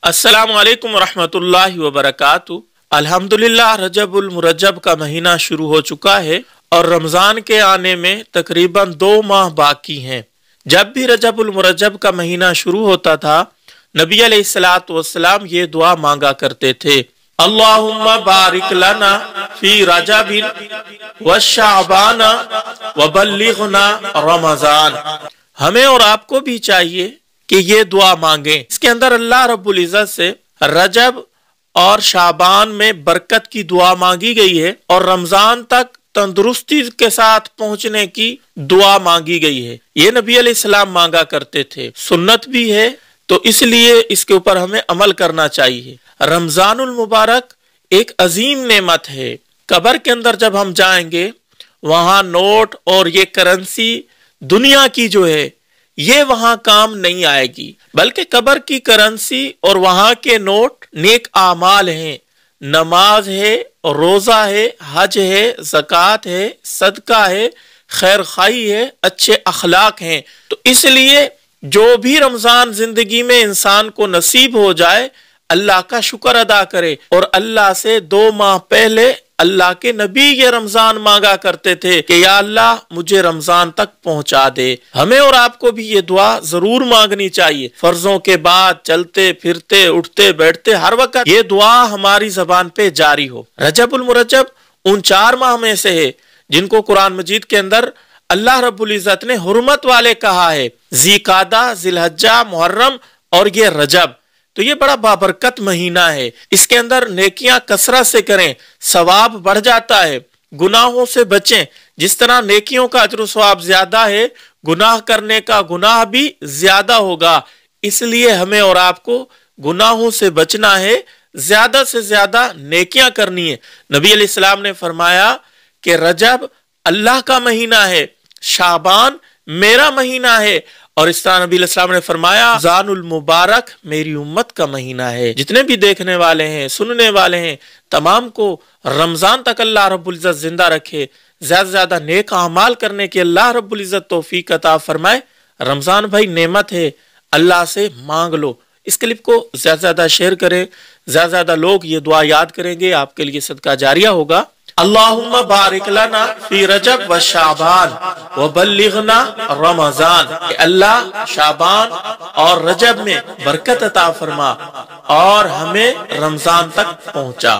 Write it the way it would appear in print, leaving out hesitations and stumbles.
अस्सलामु अलैकुम रहमतुल्लाहि व बरकातुहू। अल्हम्दुलिल्लाह रजबुल मुरज्जब का महीना शुरू हो चुका है और रमजान के आने में तकरीबन 2 माह बाकी हैं। जब भी रजबुल मुरज्जब का महीना शुरू होता था, नबी अलैहिस्सलातु वस्सलाम ये दुआ मांगा करते थे, अल्लाहुम्मा बारिक लना फी रजबिन व शाबान व बल्लिगना रमजान। हमें और आपको भी चाहिए कि ये दुआ मांगे। इसके अंदर अल्लाह रब्बुल इज्जत से रजब और शाबान में बरकत की दुआ मांगी गई है और रमजान तक तंदुरुस्ती के साथ पहुंचने की दुआ मांगी गई है। ये नबी अलैहिस्सलाम मांगा करते थे, सुन्नत भी है, तो इसलिए इसके ऊपर हमें अमल करना चाहिए। रमजानुल मुबारक एक अजीम नेमत है। कब्र के अंदर जब हम जाएंगे, वहां नोट और ये करेंसी दुनिया की जो है ये वहां काम नहीं आएगी, बल्कि कब्र की करेंसी और वहां के नोट नेक आमाल हैं, नमाज है, रोजा है, हज है, ज़कात है, सदका है, खैर खाई है, अच्छे अखलाक हैं। तो इसलिए जो भी रमजान जिंदगी में इंसान को नसीब हो जाए, अल्लाह का शुक्र अदा करे। और अल्लाह से 2 माह पहले अल्लाह के नबी ये रमजान मांगा करते थे कि या अल्लाह मुझे रमजान तक पहुंचा दे। हमें और आपको भी ये दुआ जरूर मांगनी चाहिए। फर्जों के बाद चलते फिरते उठते बैठते हर वक्त ये दुआ हमारी जबान पे जारी हो। रजबुल मुरज्जब उन 4 माह में से है जिनको कुरान मजीद के अंदर अल्लाह रब्बुल इज्जत ने हुर्मत वाले कहा है, ज़िकादा, ज़िलहज्जा, मुहर्रम और ये रजब। तो ये बड़ा बाबरकत महीना है। इसके अंदर नेकियां कसरत से करें, सवाब बढ़ जाता है। गुनाहों से बचें। जिस तरह नेकियों का अजर सवाब ज्यादा है, गुनाह करने का गुनाह भी ज्यादा होगा। इसलिए हमें और आपको गुनाहों से बचना है, ज्यादा से ज्यादा नेकियां करनी है। नबी अलैहिस्सलाम ने फरमाया कि रजब अल्लाह का महीना है, शाबान मेरा महीना है, और इस तरह नबी अलैहिस्सलाम ने फरमाया रमजानुल मुबारक मेरी उम्मत का महीना है। जितने भी देखने वाले हैं, सुनने वाले हैं, तमाम को रमजान तक अल्लाह रब्बुल इज्जत जिंदा रखे, ज्यादा से ज्यादा नेक अमाल करने की अल्लाह रब्बुल इज्जत तौफीक अता फरमाए। रमजान भाई नेमत है, अल्लाह से मांग लो। इस क्लिप को ज्यादा से ज्यादा शेयर करें, ज्यादा से ज्यादा लोग ये दुआ याद करेंगे, आपके लिए सदका जारिया होगा। अल्लाहुम्मा बारिक लना फी रजब व शाबान व बल्लिगना रमजान। अल्लाह शाबान और रजब में बरकत अता फरमा और हमें रमजान तक पहुंचा।